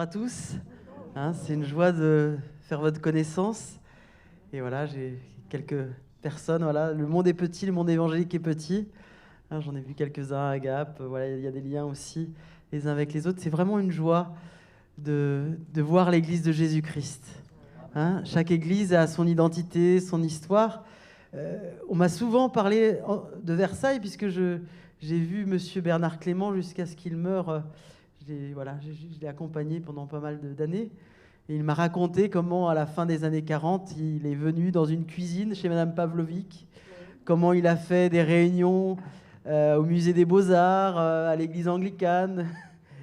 à tous. C'est une joie de faire votre connaissance. Et voilà, j'ai quelques personnes. Voilà, le monde est petit, le monde évangélique est petit. J'en ai vu quelques-uns à Gap. Voilà, il y a des liens aussi les uns avec les autres. C'est vraiment une joie de voir l'Église de Jésus-Christ. Chaque Église a son identité, son histoire. On m'a souvent parlé de Versailles puisque j'ai vu Monsieur Bernard Clément jusqu'à ce qu'il meure. Je l'ai accompagné pendant pas mal d'années. Et il m'a raconté comment, à la fin des années 40, il est venu dans une cuisine chez Madame Pavlovic, comment il a fait des réunions au musée des Beaux-Arts, à l'église anglicane,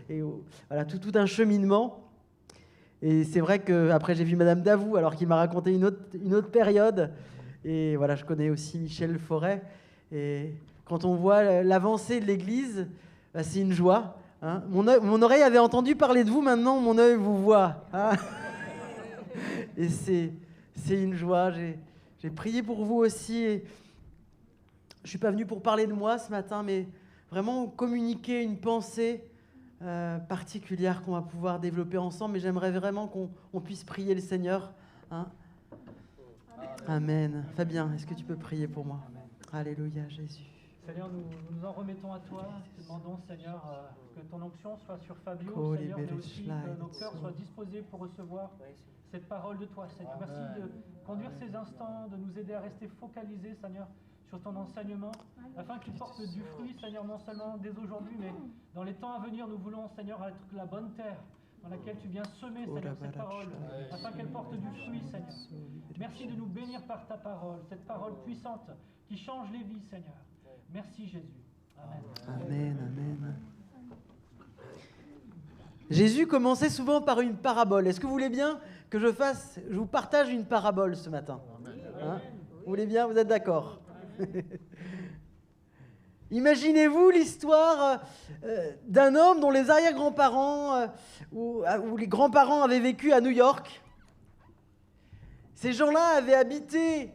et voilà, tout un cheminement. Et c'est vrai qu'après, j'ai vu Madame Davout, alors qu'il m'a raconté une autre période. Et voilà, je connais aussi Michel Forêt. Et quand on voit l'avancée de l'Église, c'est une joie. Mon oreille avait entendu parler de vous, maintenant mon œil vous voit. Et c'est une joie. J'ai prié pour vous aussi. Et je ne suis pas venu pour parler de moi ce matin, mais vraiment communiquer une pensée particulière qu'on va pouvoir développer ensemble. Mais j'aimerais vraiment qu'on puisse prier le Seigneur. Amen. Fabien, est-ce que tu peux prier pour moi? Alléluia, Jésus. Seigneur, nous en remettons à toi. Te demandons, Seigneur, que ton onction soit sur Fabio, Seigneur, mais aussi que nos cœurs soient disposés pour recevoir cette parole de toi, Seigneur. Merci de conduire ces instants, de nous aider à rester focalisés, Seigneur, sur ton enseignement, afin qu'il porte du fruit, Seigneur, non seulement dès aujourd'hui, mais dans les temps à venir. Nous voulons, Seigneur, être la bonne terre dans laquelle tu viens semer, Seigneur, cette parole, afin qu'elle porte du fruit, Seigneur. Merci de nous bénir par ta parole, cette parole puissante qui change les vies, Seigneur. Merci Jésus. Amen. Amen, amen. Jésus commençait souvent par une parabole. Est-ce que vous voulez bien que je vous partage une parabole ce matin? Vous voulez bien? Vous êtes d'accord? Imaginez-vous l'histoire d'un homme dont les arrière-grands-parents ou les grands-parents avaient vécu à New York. Ces gens-là avaient habité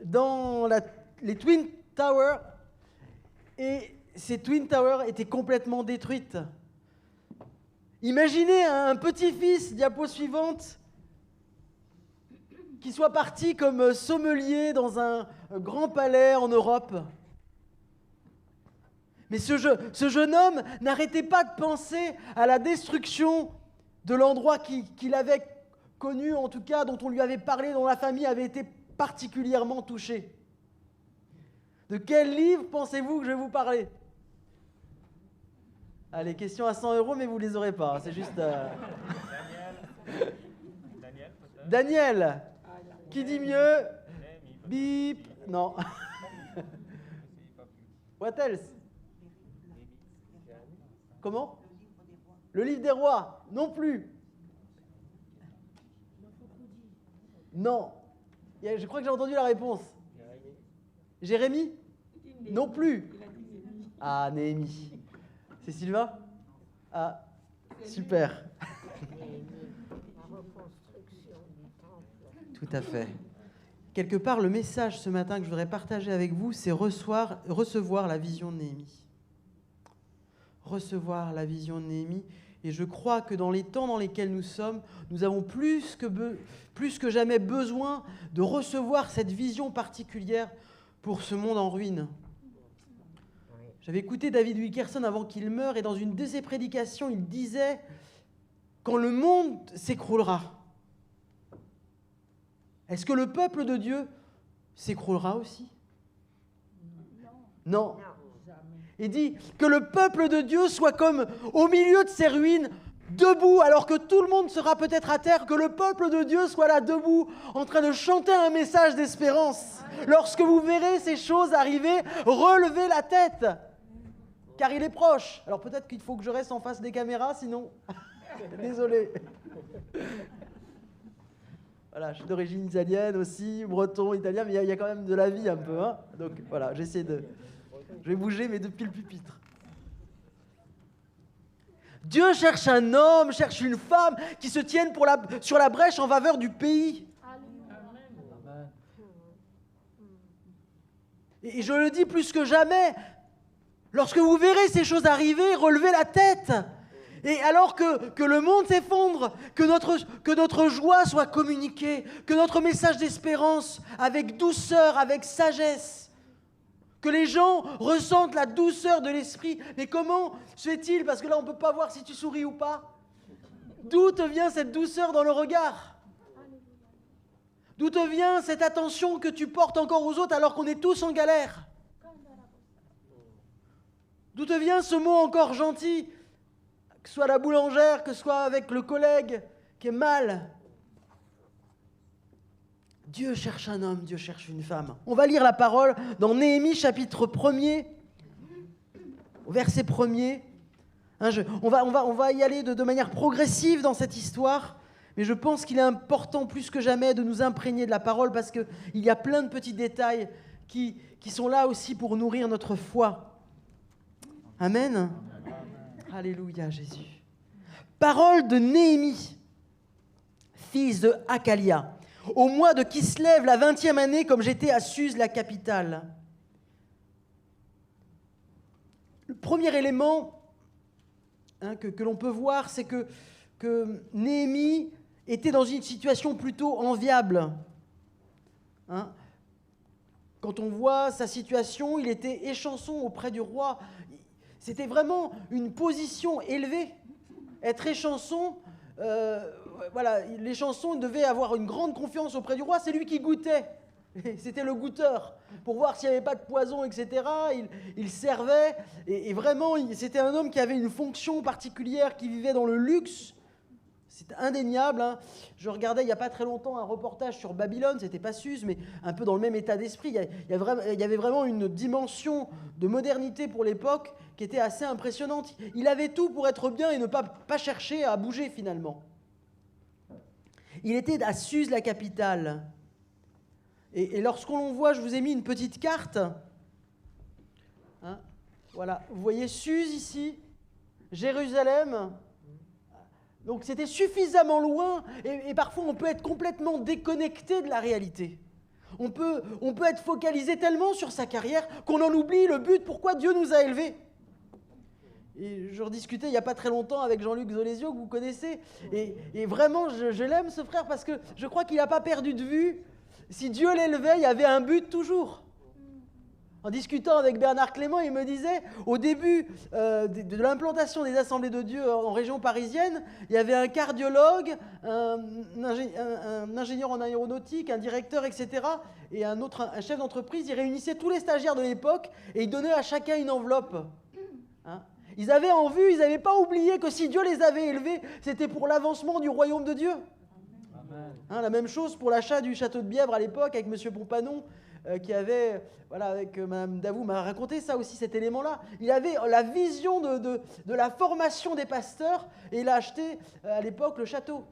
dans les Twin Towers, et ces Twin Towers étaient complètement détruites. Imaginez un petit-fils, diapo suivante, qui soit parti comme sommelier dans un grand palais en Europe. Mais ce jeune homme n'arrêtait pas de penser à la destruction de l'endroit qu'il avait connu, en tout cas dont on lui avait parlé, dont la famille avait été particulièrement touchée. De quel livre pensez-vous que je vais vous parler? Allez, question à 100 €, mais vous ne les aurez pas. C'est juste... Daniel. Qui dit mieux? Bip. Non. What else? Comment? Le livre des rois. Non plus. Non. Je crois que j'ai entendu la réponse. Jérémie? Non plus. Ah, Néhémie. C'est Sylvain? Ah, super. Tout à fait. Quelque part, le message ce matin que je voudrais partager avec vous, c'est recevoir la vision de Néhémie. Recevoir la vision de Néhémie. Et je crois que dans les temps dans lesquels nous sommes, nous avons plus que jamais besoin de recevoir cette vision particulière pour ce monde en ruine. J'avais écouté David Wilkerson avant qu'il meure, et dans une de ses prédications, il disait « Quand le monde s'écroulera, est-ce que le peuple de Dieu s'écroulera aussi ?» Non. Il dit que le peuple de Dieu soit comme au milieu de ces ruines, debout, alors que tout le monde sera peut-être à terre, que le peuple de Dieu soit là debout, en train de chanter un message d'espérance. Lorsque vous verrez ces choses arriver, relevez la tête, car il est proche. Alors peut-être qu'il faut que je reste en face des caméras, sinon... Désolé. Voilà, je suis d'origine italienne aussi, breton, italien, mais il y a quand même de la vie un peu. Donc voilà, j'essaie de... Je vais bouger, mais depuis le pupitre. Dieu cherche un homme, cherche une femme qui se tienne sur la brèche en faveur du pays. Amen. Et je le dis plus que jamais, lorsque vous verrez ces choses arriver, relevez la tête Et alors que le monde s'effondre, que notre joie soit communiquée, que notre message d'espérance avec douceur, avec sagesse, que les gens ressentent la douceur de l'esprit. Mais comment se fait-il? Parce que là, on ne peut pas voir si tu souris ou pas. D'où te vient cette douceur dans le regard? D'où te vient cette attention que tu portes encore aux autres alors qu'on est tous en galère? D'où te vient ce mot encore gentil, que ce soit la boulangère, que ce soit avec le collègue qui est mal? Dieu cherche un homme, Dieu cherche une femme. On va lire la parole dans Néhémie chapitre 1er, verset 1er. On va y aller de manière progressive dans cette histoire, mais je pense qu'il est important plus que jamais de nous imprégner de la parole parce qu'il y a plein de petits détails qui sont là aussi pour nourrir notre foi. Amen. Alléluia, Jésus. Parole de Néhémie, fils de Hakalia. Au mois de Kislev, la 20e année, comme j'étais à Suse, la capitale. Le premier élément que l'on peut voir, c'est que Néhémie était dans une situation plutôt enviable. Quand on voit sa situation, il était échanson auprès du roi. C'était vraiment une position élevée. Être échanson, l'échanson devait avoir une grande confiance auprès du roi. C'est lui qui goûtait. C'était le goûteur. Pour voir s'il n'y avait pas de poison, etc. Il servait. Et vraiment, c'était un homme qui avait une fonction particulière, qui vivait dans le luxe. C'est indéniable. Je regardais il n'y a pas très longtemps un reportage sur Babylone, c'était pas Suse, mais un peu dans le même état d'esprit. Il y avait vraiment une dimension de modernité pour l'époque qui était assez impressionnante. Il avait tout pour être bien et ne pas chercher à bouger finalement. Il était à Suse, la capitale. Et lorsqu'on voit, je vous ai mis une petite carte. Voilà, vous voyez Suse ici, Jérusalem. Donc c'était suffisamment loin et parfois on peut être complètement déconnecté de la réalité. On peut être focalisé tellement sur sa carrière qu'on en oublie le but, pourquoi Dieu nous a élevés. Et je rediscutais il n'y a pas très longtemps avec Jean-Luc Zolesio, que vous connaissez, et vraiment je l'aime ce frère parce que je crois qu'il n'a pas perdu de vue. Si Dieu l'élevait, il y avait un but toujours. En discutant avec Bernard Clément, il me disait, au début de l'implantation des Assemblées de Dieu en région parisienne, il y avait un cardiologue, un ingénieur en aéronautique, un directeur, etc. Et un chef d'entreprise. Il réunissait tous les stagiaires de l'époque et il donnait à chacun une enveloppe. Ils avaient en vue, ils n'avaient pas oublié que si Dieu les avait élevés, c'était pour l'avancement du royaume de Dieu. La même chose pour l'achat du château de Bièvre à l'époque avec M. Pompanon, qui avait, avec Mme Davout, m'a raconté ça aussi, cet élément-là. Il avait la vision de la formation des pasteurs et il a acheté à l'époque le château.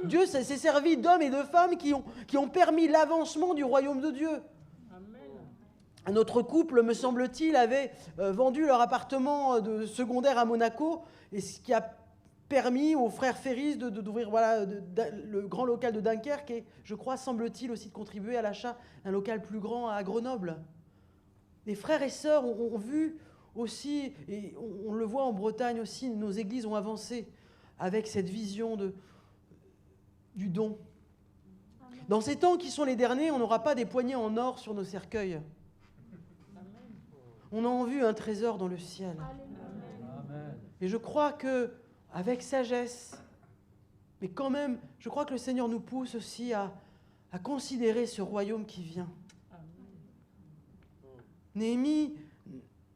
Dieu s'est servi d'hommes et de femmes qui ont permis l'avancement du royaume de Dieu. Un autre couple, me semble-t-il, avait vendu leur appartement de secondaire à Monaco, et ce qui a permis aux frères Ferris d'ouvrir le grand local de Dunkerque et, je crois, semble-t-il aussi de contribuer à l'achat d'un local plus grand à Grenoble. Les frères et sœurs ont vu aussi, et on le voit en Bretagne aussi, nos églises ont avancé avec cette vision du don. Dans ces temps qui sont les derniers, on n'aura pas des poignées en or sur nos cercueils. On a en vue un trésor dans le ciel. Amen. Et je crois que avec sagesse, mais quand même, je crois que le Seigneur nous pousse aussi à considérer ce royaume qui vient. Néhémie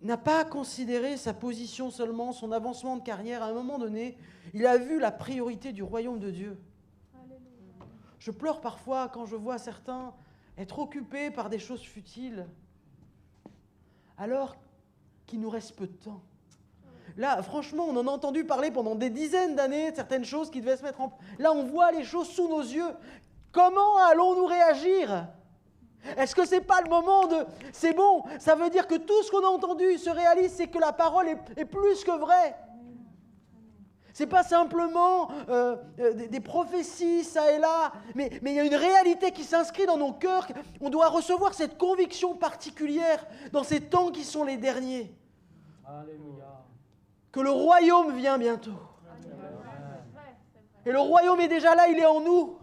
n'a pas considéré sa position seulement, son avancement de carrière. À un moment donné, il a vu la priorité du royaume de Dieu. Je pleure parfois quand je vois certains être occupés par des choses futiles, alors qu'il nous reste peu de temps. Là, franchement, on en a entendu parler pendant des dizaines d'années, certaines choses qui devaient se mettre en... Là, on voit les choses sous nos yeux. Comment allons-nous réagir ? Est-ce que ce n'est pas le moment de... C'est bon, ça veut dire que tout ce qu'on a entendu se réalise, c'est que la parole est plus que vraie. Ce n'est pas simplement des prophéties, ça et là, mais il y a une réalité qui s'inscrit dans nos cœurs. On doit recevoir cette conviction particulière dans ces temps qui sont les derniers. Alléluia. que le royaume vient bientôt. Et le royaume est déjà là, il est en nous.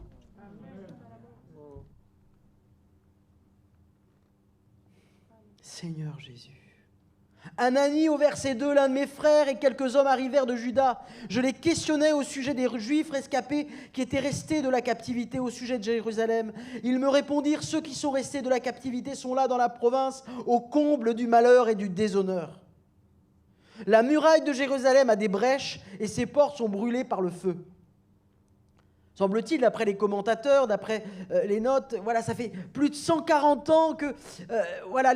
Seigneur Jésus. Ananie, au verset 2, l'un de mes frères et quelques hommes arrivèrent de Juda. Je les questionnais au sujet des Juifs rescapés qui étaient restés de la captivité au sujet de Jérusalem. Ils me répondirent, ceux qui sont restés de la captivité sont là dans la province, au comble du malheur et du déshonneur. La muraille de Jérusalem a des brèches et ses portes sont brûlées par le feu. Semble-t-il, d'après les commentateurs, d'après les notes, voilà, ça fait plus de 140 ans que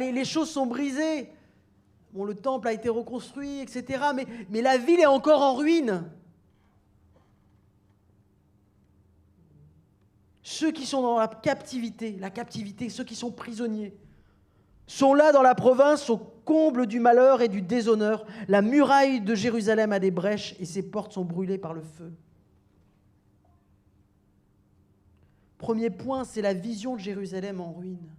les choses sont brisées. Bon, le temple a été reconstruit, etc. Mais la ville est encore en ruine. Ceux qui sont dans la captivité, ceux qui sont prisonniers, sont là dans la province au comble du malheur et du déshonneur. La muraille de Jérusalem a des brèches et ses portes sont brûlées par le feu. Premier point, c'est la vision de Jérusalem en ruine.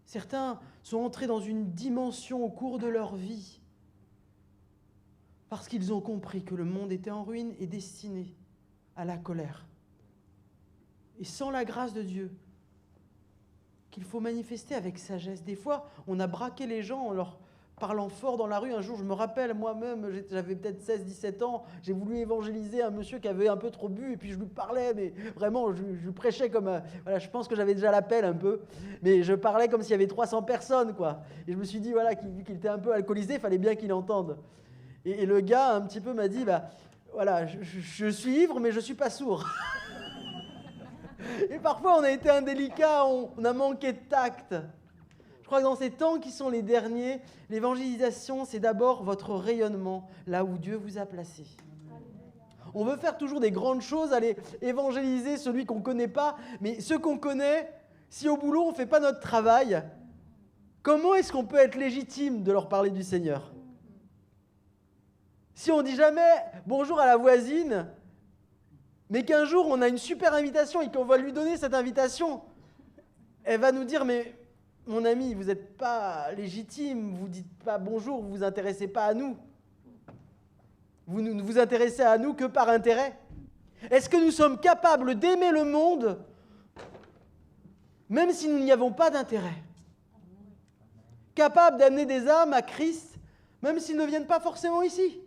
Certains sont entrés dans une dimension au cours de leur vie parce qu'ils ont compris que le monde était en ruine et destiné à la colère. Et sans la grâce de Dieu, qu'il faut manifester avec sagesse. Des fois, on a braqué les gens en leur parlant fort dans la rue. Un jour, je me rappelle, moi-même, j'avais peut-être 16-17 ans, j'ai voulu évangéliser un monsieur qui avait un peu trop bu, et puis je lui parlais, mais vraiment, je prêchais comme... je pense que j'avais déjà l'appel un peu, mais je parlais comme s'il y avait 300 personnes, quoi. Et je me suis dit, vu qu'il était un peu alcoolisé, il fallait bien qu'il entende. Et le gars, un petit peu, m'a dit, je suis ivre, mais je ne suis pas sourd. Et parfois, on a été indélicat, on a manqué de tact. Je crois que dans ces temps qui sont les derniers, l'évangélisation, c'est d'abord votre rayonnement, là où Dieu vous a placé. On veut faire toujours des grandes choses, aller évangéliser celui qu'on ne connaît pas, mais ceux qu'on connaît, si au boulot on ne fait pas notre travail, comment est-ce qu'on peut être légitime de leur parler du Seigneur ? Si on ne dit jamais bonjour à la voisine, mais qu'un jour on a une super invitation et qu'on va lui donner cette invitation, elle va nous dire, mais mon ami, vous n'êtes pas légitime, vous ne dites pas bonjour, vous ne vous intéressez pas à nous. Vous ne vous intéressez à nous que par intérêt. Est-ce que nous sommes capables d'aimer le monde, même si nous n'y avons pas d'intérêt ? Capables d'amener des âmes à Christ, même s'ils ne viennent pas forcément ici ?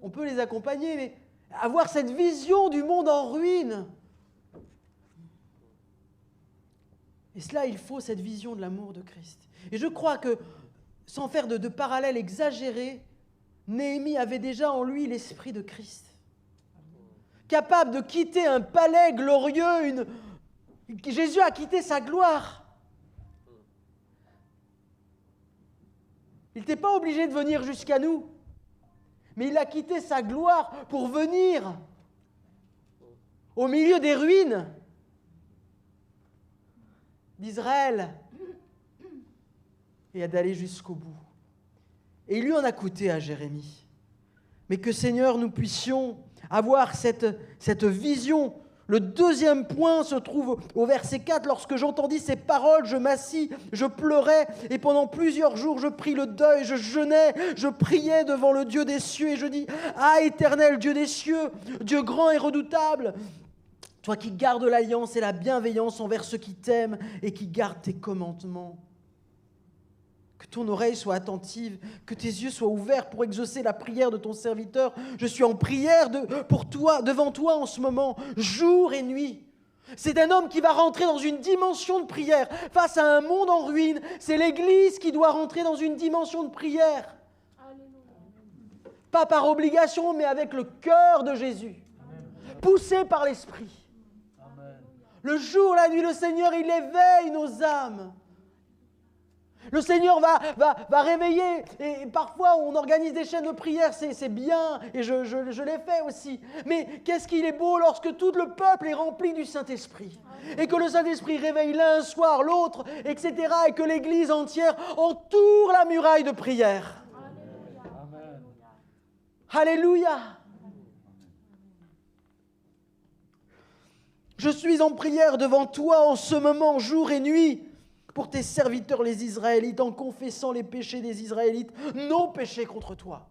On peut les accompagner, mais avoir cette vision du monde en ruine. Et cela, il faut cette vision de l'amour de Christ. Et je crois que, sans faire de parallèle exagéré, Néhémie avait déjà en lui l'esprit de Christ. Capable de quitter un palais glorieux, Jésus a quitté sa gloire. Il n'était pas obligé de venir jusqu'à nous, mais il a quitté sa gloire pour venir au milieu des ruines d'Israël et d'aller jusqu'au bout. Et il lui en a coûté à Jérémie. Mais que Seigneur, nous puissions avoir cette vision. Le deuxième point se trouve au verset 4. Lorsque j'entendis ces paroles, je m'assis, je pleurais, et pendant plusieurs jours, je pris le deuil, je jeûnais, je priais devant le Dieu des cieux, et je dis, ah, Éternel, Dieu des cieux, Dieu grand et redoutable, toi qui gardes l'alliance et la bienveillance envers ceux qui t'aiment et qui gardent tes commandements. Que ton oreille soit attentive, que tes yeux soient ouverts pour exaucer la prière de ton serviteur. Je suis en prière pour toi, devant toi en ce moment, jour et nuit. C'est un homme qui va rentrer dans une dimension de prière face à un monde en ruine. C'est l'Église qui doit rentrer dans une dimension de prière. Pas par obligation, mais avec le cœur de Jésus, poussé par l'Esprit. Le jour, la nuit, le Seigneur, il éveille nos âmes. Le Seigneur va réveiller, et parfois on organise des chaînes de prière, c'est bien, et je l'ai fait aussi. Mais qu'est-ce qu'il est beau lorsque tout le peuple est rempli du Saint-Esprit, et que le Saint-Esprit réveille l'un un soir, l'autre, etc., et que l'Église entière entoure la muraille de prière. Amen. Alléluia. Je suis en prière devant toi en ce moment, jour et nuit. pour tes serviteurs les Israélites, en confessant les péchés des Israélites, nos péchés contre toi.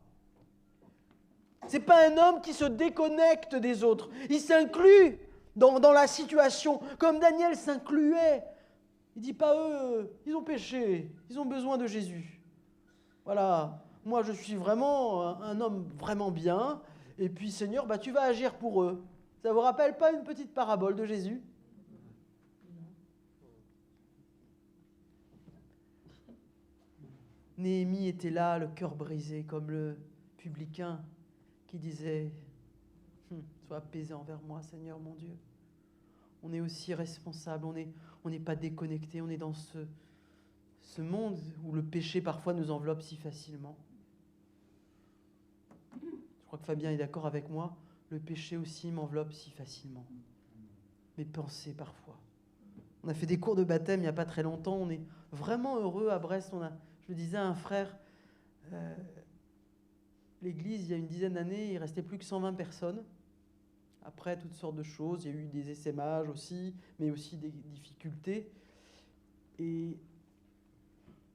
Ce n'est pas un homme qui se déconnecte des autres. Il s'inclut dans la situation, comme Daniel s'incluait. Il ne dit pas eux, ils ont péché, ils ont besoin de Jésus. Voilà, moi je suis vraiment un homme vraiment bien, et puis Seigneur, tu vas agir pour eux. Ça ne vous rappelle pas une petite parabole de Jésus ? Néhémie était là, le cœur brisé, comme le publicain qui disait « Sois apaisé envers moi, Seigneur mon Dieu ». On est aussi responsable, on n'est pas déconnecté, on est dans ce monde où le péché parfois nous enveloppe si facilement. Je crois que Fabien est d'accord avec moi, le péché aussi m'enveloppe si facilement. Mes pensées parfois. On a fait des cours de baptême il n'y a pas très longtemps, on est vraiment heureux à Brest. Je le disais à un frère, l'église, il y a une dizaine d'années, il ne restait plus que 120 personnes. Après, toutes sortes de choses, il y a eu des essaimages aussi, mais aussi des difficultés. Et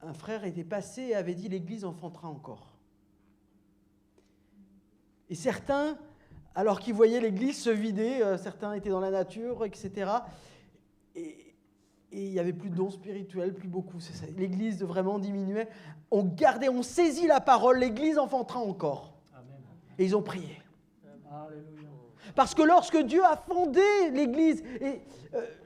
un frère était passé et avait dit « l'église enfantera encore ». Et certains, alors qu'ils voyaient l'église se vider, certains étaient dans la nature, etc. Et il n'y avait plus de dons spirituels, plus beaucoup. C'est ça. L'église vraiment diminuait. On saisit la parole, l'église enfantera encore. Amen. Et ils ont prié. Alléluia. Parce que lorsque Dieu a fondé l'Église, et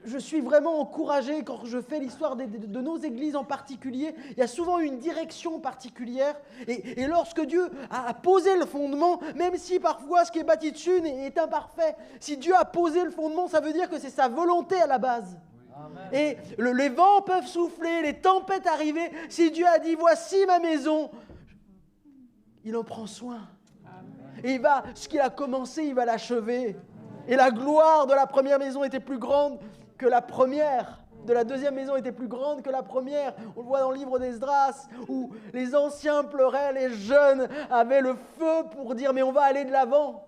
je suis vraiment encouragé quand je fais l'histoire de nos églises en particulier, il y a souvent une direction particulière. Et lorsque Dieu a posé le fondement, même si parfois ce qui est bâti dessus est imparfait, si Dieu a posé le fondement, ça veut dire que c'est sa volonté à la base. Amen. Et les vents peuvent souffler, les tempêtes arriver. Si Dieu a dit « voici ma maison », il en prend soin. Et ce qu'il a commencé, il va l'achever. Et la gloire de la première maison était plus grande que la première. De la deuxième maison était plus grande que la première. On le voit dans le livre d'Esdras, où les anciens pleuraient, les jeunes avaient le feu pour dire « mais on va aller de l'avant ».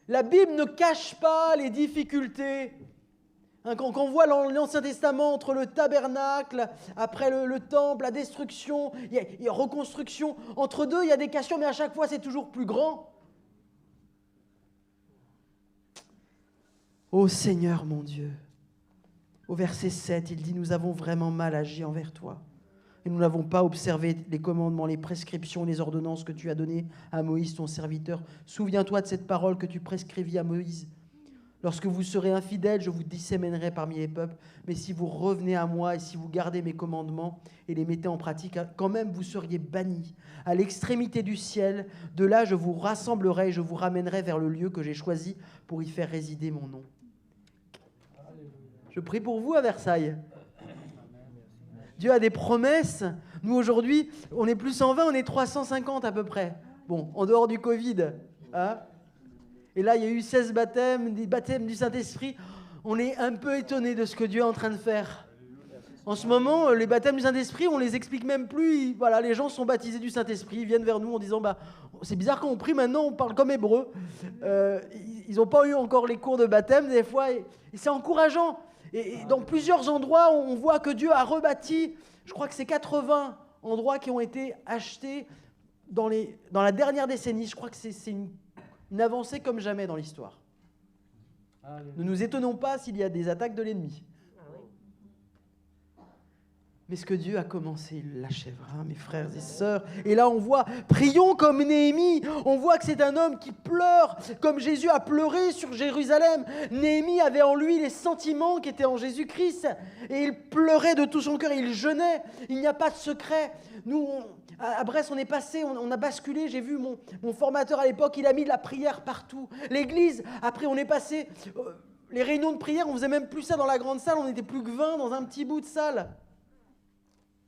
La Bible ne cache pas les difficultés. Quand on voit l'Ancien Testament, entre le tabernacle, après le temple, la destruction, il y a reconstruction. Entre deux, il y a des questions, mais à chaque fois, c'est toujours plus grand. Ô Seigneur, mon Dieu, au verset 7, il dit « Nous avons vraiment mal agi envers toi. Et nous n'avons pas observé les commandements, les prescriptions, les ordonnances que tu as données à Moïse, ton serviteur. Souviens-toi de cette parole que tu prescrivis à Moïse. Lorsque vous serez infidèles, je vous disséminerai parmi les peuples. Mais si vous revenez à moi et si vous gardez mes commandements et les mettez en pratique, quand même vous seriez bannis à l'extrémité du ciel. De là, je vous rassemblerai et je vous ramènerai vers le lieu que j'ai choisi pour y faire résider mon nom. » Je prie pour vous à Versailles. Dieu a des promesses. Nous, aujourd'hui, on n'est plus 120, on est 350 à peu près. Bon, en dehors du Covid. Hein ? Et là, il y a eu 16 baptêmes, des baptêmes du Saint-Esprit. On est un peu étonné de ce que Dieu est en train de faire. En ce moment, les baptêmes du Saint-Esprit, on ne les explique même plus. Voilà, les gens sont baptisés du Saint-Esprit, ils viennent vers nous en disant c'est bizarre quand on prie, maintenant on parle comme hébreu. Ils n'ont pas eu encore les cours de baptême des fois. Et c'est encourageant. Et dans plusieurs endroits, on voit que Dieu a rebâti, je crois que c'est 80 endroits qui ont été achetés dans la dernière décennie. Je crois que c'est une avancée comme jamais dans l'histoire. Ne nous étonnons pas s'il y a des attaques de l'ennemi. Mais ce que Dieu a commencé, il l'achèvera, mes frères et sœurs. Et là, on voit, prions comme Néhémie. On voit que c'est un homme qui pleure, comme Jésus a pleuré sur Jérusalem. Néhémie avait en lui les sentiments qui étaient en Jésus-Christ. Et il pleurait de tout son cœur, il jeûnait. Il n'y a pas de secret. Nous, à Brest, on est passé, on a basculé. J'ai vu mon formateur à l'époque, il a mis de la prière partout. L'église, après, on est passé. Les réunions de prière, on faisait même plus ça dans la grande salle. On n'était plus que 20 dans un petit bout de salle.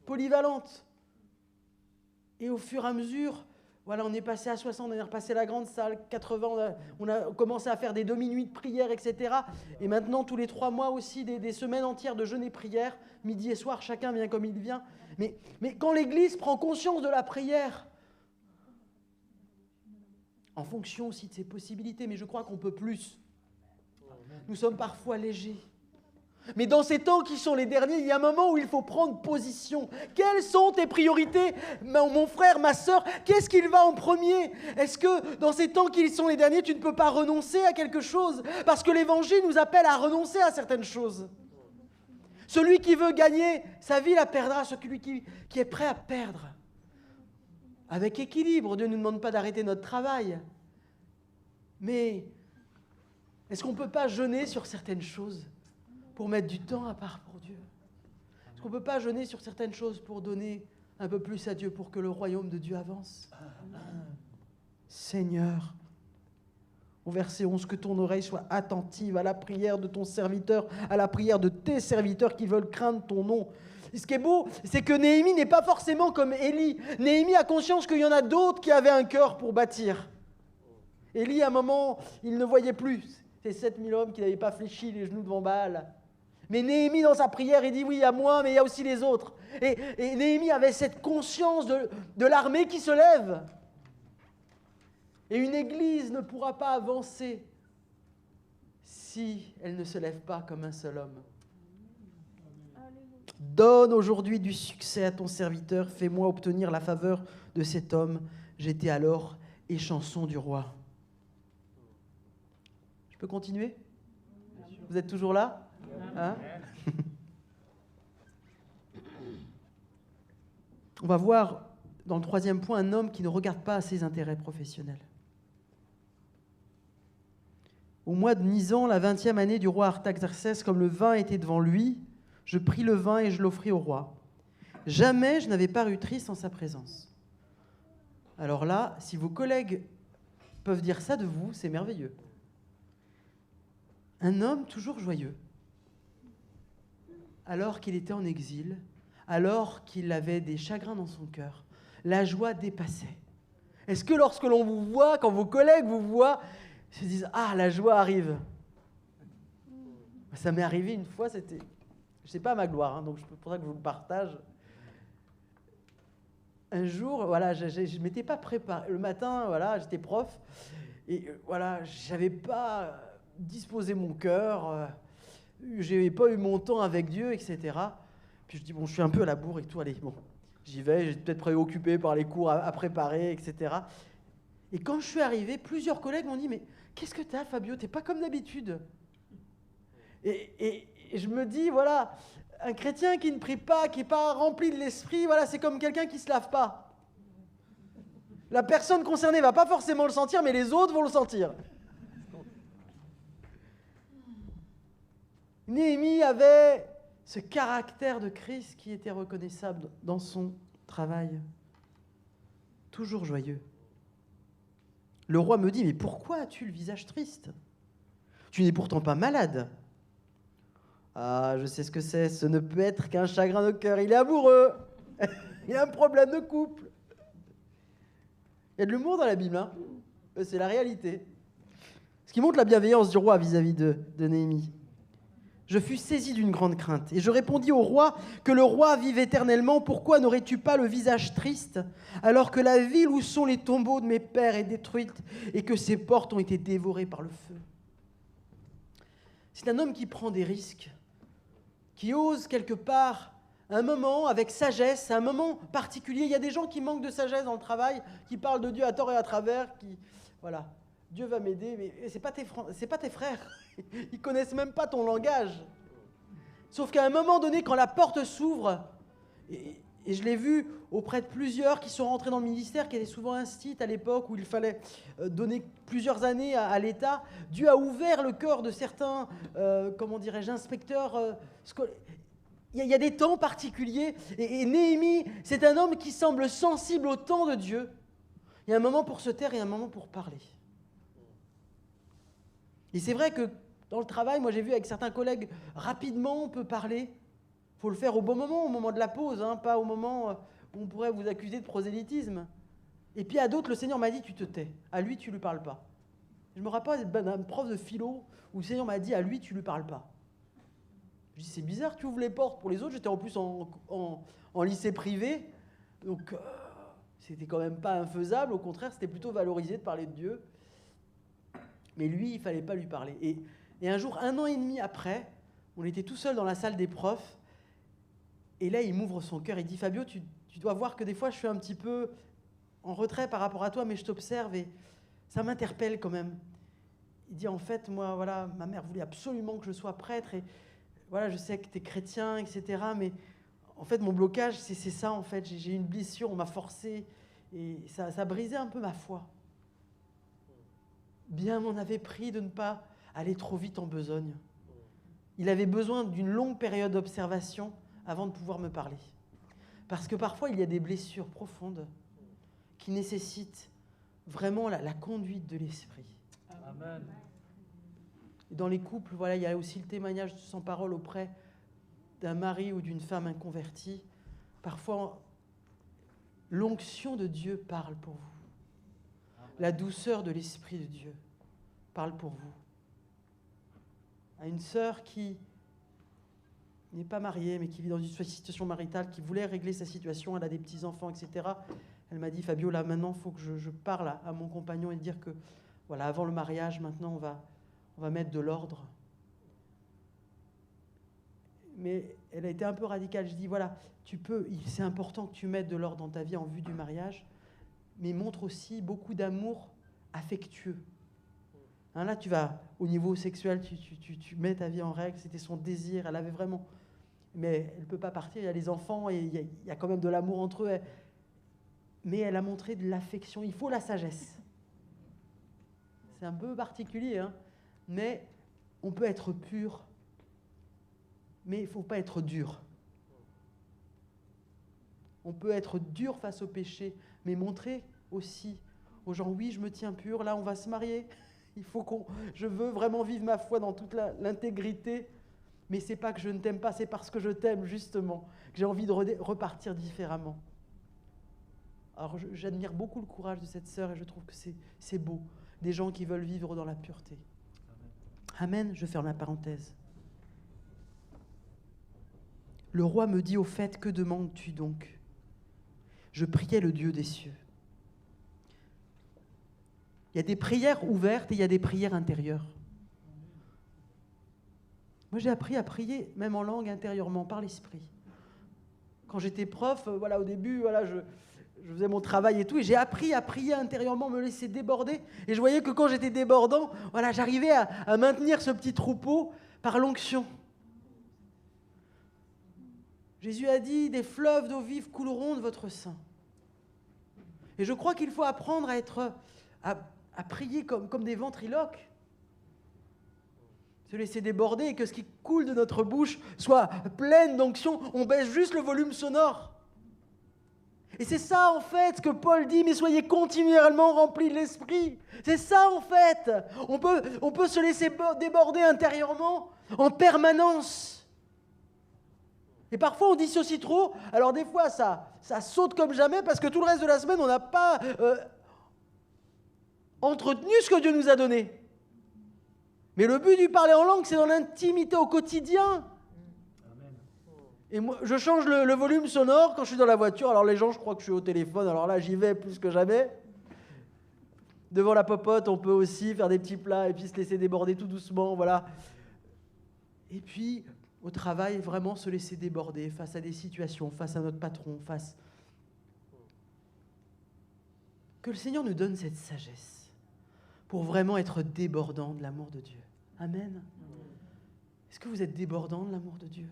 Polyvalente. Et au fur et à mesure, voilà, on est passé à 60, on est repassé à la grande salle, 80, on a commencé à faire des demi-nuits de prière, etc. Et maintenant, tous les 3 mois aussi, des semaines entières de jeûne et prière, midi et soir, chacun vient comme il vient. Mais quand l'Église prend conscience de la prière, en fonction aussi de ses possibilités, mais je crois qu'on peut plus. Nous sommes parfois légers. Mais dans ces temps qui sont les derniers, il y a un moment où il faut prendre position. Quelles sont tes priorités, mon frère, ma sœur? Qu'est-ce qu'il va en premier? Est-ce que dans ces temps qui sont les derniers, tu ne peux pas renoncer à quelque chose? Parce que l'Évangile nous appelle à renoncer à certaines choses. Celui qui veut gagner sa vie la perdra, celui qui est prêt à perdre. Avec équilibre, Dieu ne nous demande pas d'arrêter notre travail. Mais est-ce qu'on ne peut pas jeûner sur certaines choses pour mettre du temps à part pour Dieu? Est-ce qu'on ne peut pas jeûner sur certaines choses pour donner un peu plus à Dieu, pour que le royaume de Dieu avance? Seigneur, au verset 11, que ton oreille soit attentive à la prière de ton serviteur, à la prière de tes serviteurs qui veulent craindre ton nom. Et ce qui est beau, c'est que Néhémie n'est pas forcément comme Élie. Néhémie a conscience qu'il y en a d'autres qui avaient un cœur pour bâtir. Élie, à un moment, il ne voyait plus ces 7000 hommes qui n'avaient pas fléchi les genoux devant Baal. Mais Néhémie, dans sa prière, il dit oui, il y a moi, mais il y a aussi les autres. Et Néhémie avait cette conscience de l'armée qui se lève. Et une église ne pourra pas avancer si elle ne se lève pas comme un seul homme. Donne aujourd'hui du succès à ton serviteur, fais-moi obtenir la faveur de cet homme. J'étais alors échanson du roi. Je peux continuer? Vous êtes toujours là? Hein? On va voir dans le troisième point un homme qui ne regarde pas à ses intérêts professionnels. Au mois de Nisan, la 20e année du roi Artaxerxès, comme le vin était devant lui, je pris le vin et je l'offris au roi. Jamais je n'avais paru triste en sa présence. Alors là, si vos collègues peuvent dire ça de vous, c'est merveilleux. Un homme toujours joyeux, alors qu'il était en exil, alors qu'il avait des chagrins dans son cœur, la joie dépassait. Est-ce que lorsque l'on vous voit, quand vos collègues vous voient, ils se disent « Ah, la joie arrive !» Ça m'est arrivé une fois, c'était... Je ne sais pas ma gloire, hein, donc c'est pour ça que je vous le partage. Un jour, voilà, je ne m'étais pas préparé. Le matin, voilà, j'étais prof, et voilà, je n'avais pas disposé mon cœur, je n'avais pas eu mon temps avec Dieu, etc. Puis je dis, bon, je suis un peu à la bourre et tout, allez, bon, j'y vais, j'étais peut-être préoccupé par les cours à préparer, etc. Et quand je suis arrivé, plusieurs collègues m'ont dit, mais qu'est-ce que t'as, Fabio? T'es pas comme d'habitude. Et je me dis, voilà, un chrétien qui ne prie pas, qui n'est pas rempli de l'esprit, voilà, c'est comme quelqu'un qui ne se lave pas. La personne concernée ne va pas forcément le sentir, mais les autres vont le sentir. Néhémie avait ce caractère de Christ qui était reconnaissable dans son travail. Toujours joyeux. Le roi me dit, mais pourquoi as-tu le visage triste? Tu n'es pourtant pas malade. Ah, je sais ce que c'est, ce ne peut être qu'un chagrin de cœur. Il est amoureux. Il a un problème de couple. Il y a de l'humour dans la Bible, hein? C'est la réalité. Ce qui montre la bienveillance du roi vis-à-vis de Néhémie. Je fus saisi d'une grande crainte, et je répondis au roi que le roi vive éternellement. Pourquoi n'aurais-tu pas le visage triste, alors que la ville où sont les tombeaux de mes pères est détruite, et que ses portes ont été dévorées par le feu? C'est un homme qui prend des risques, qui ose quelque part, un moment avec sagesse, un moment particulier. Il y a des gens qui manquent de sagesse dans le travail, qui parlent de Dieu à tort et à travers, qui, voilà, Dieu va m'aider, mais c'est pas tes frères. Ils connaissent même pas ton langage. Sauf qu'à un moment donné, quand la porte s'ouvre, et je l'ai vu auprès de plusieurs qui sont rentrés dans le ministère, qui étaient souvent instits à l'époque où il fallait donner plusieurs années à l'État, Dieu a ouvert le cœur de certains, inspecteurs scolaires. Il y a des temps particuliers, et Néhémie, c'est un homme qui semble sensible au temps de Dieu. Il y a un moment pour se taire et un moment pour parler. Et c'est vrai que dans le travail, moi j'ai vu avec certains collègues, rapidement on peut parler. Il faut le faire au bon moment, au moment de la pause, hein, pas au moment où on pourrait vous accuser de prosélytisme. Et puis à d'autres, le Seigneur m'a dit, tu te tais. À lui, tu ne lui parles pas. Je me rappelle d'un prof de philo où le Seigneur m'a dit, à lui, tu ne lui parles pas. Je dis, c'est bizarre, tu ouvres les portes pour les autres. J'étais en plus en lycée privé, donc c'était quand même pas infaisable. Au contraire, c'était plutôt valorisé de parler de Dieu. Mais lui, il ne fallait pas lui parler. Et un jour, 1 an et demi après, On était tout seul dans la salle des profs. Et là, il m'ouvre son cœur. Il dit, Fabio, tu dois voir que des fois, je suis un petit peu en retrait par rapport à toi, mais je t'observe et ça m'interpelle quand même. Il dit, en fait, moi, voilà, ma mère voulait absolument que je sois prêtre. Et voilà, je sais que tu es chrétien, etc. Mais en fait, mon blocage, c'est ça, en fait. J'ai une blessure, on m'a forcé. Et ça a brisé un peu ma foi. Bien m'en avait pris de ne pas aller trop vite en besogne. Il avait besoin d'une longue période d'observation avant de pouvoir me parler. Parce que parfois, il y a des blessures profondes qui nécessitent vraiment la conduite de l'esprit. Amen. Et dans les couples, voilà, il y a aussi le témoignage sans parole auprès d'un mari ou d'une femme inconvertie. Parfois, l'onction de Dieu parle pour vous. La douceur de l'Esprit de Dieu parle pour vous. À une sœur qui n'est pas mariée, mais qui vit dans une situation maritale, qui voulait régler sa situation, elle a des petits-enfants, etc. Elle m'a dit, Fabio, là maintenant, il faut que je parle à mon compagnon et dire que, voilà, avant le mariage, maintenant, on va mettre de l'ordre. Mais elle a été un peu radicale. Je dis, voilà, c'est important que tu mettes de l'ordre dans ta vie en vue du mariage, mais montre aussi beaucoup d'amour affectueux. Hein, là, tu vas, au niveau sexuel, tu mets ta vie en règle, c'était son désir, elle avait vraiment... Mais elle ne peut pas partir, il y a les enfants, et il y a quand même de l'amour entre eux. Mais elle a montré de l'affection, il faut la sagesse. C'est un peu particulier, hein, mais on peut être pur, mais il ne faut pas être dur. On peut être dur face au péché, mais montrer aussi aux gens, oui, je me tiens pur, là, on va se marier. Je veux vraiment vivre ma foi dans toute l'intégrité, mais c'est pas que je ne t'aime pas, c'est parce que je t'aime, justement, que j'ai envie de repartir différemment. Alors, j'admire beaucoup le courage de cette sœur et je trouve que c'est beau, des gens qui veulent vivre dans la pureté. Amen, je ferme la parenthèse. Le roi me dit, au fait, que demandes-tu donc ? Je priais le Dieu des cieux. Il y a des prières ouvertes et il y a des prières intérieures. Moi, j'ai appris à prier, même en langue, intérieurement, par l'esprit. Quand j'étais prof, voilà, au début, voilà, je faisais mon travail et tout, et j'ai appris à prier intérieurement, me laisser déborder. Et je voyais que quand j'étais débordant, voilà, j'arrivais à maintenir ce petit troupeau par l'onction. Jésus a dit, des fleuves d'eau vive couleront de votre sein. Et je crois qu'il faut apprendre à prier comme des ventriloques. Se laisser déborder et que ce qui coule de notre bouche soit pleine d'onction. On baisse juste le volume sonore. Et c'est ça, en fait, ce que Paul dit, mais soyez continuellement remplis de l'Esprit. C'est ça, en fait. On peut se laisser déborder intérieurement en permanence. Et parfois, on dissocie trop. Alors, des fois, ça saute comme jamais parce que tout le reste de la semaine, on n'a pas entretenu ce que Dieu nous a donné. Mais le but du parler en langue, c'est dans l'intimité au quotidien. Amen. Et moi, je change le volume sonore quand je suis dans la voiture. Alors les gens, je crois que je suis au téléphone. Alors là, j'y vais plus que jamais. Devant la popote, on peut aussi faire des petits plats et puis se laisser déborder tout doucement. Voilà. Et puis, au travail, vraiment se laisser déborder face à des situations, face à notre patron, Que le Seigneur nous donne cette sagesse pour vraiment être débordant de l'amour de Dieu. Amen. Est-ce que vous êtes débordant de l'amour de Dieu ?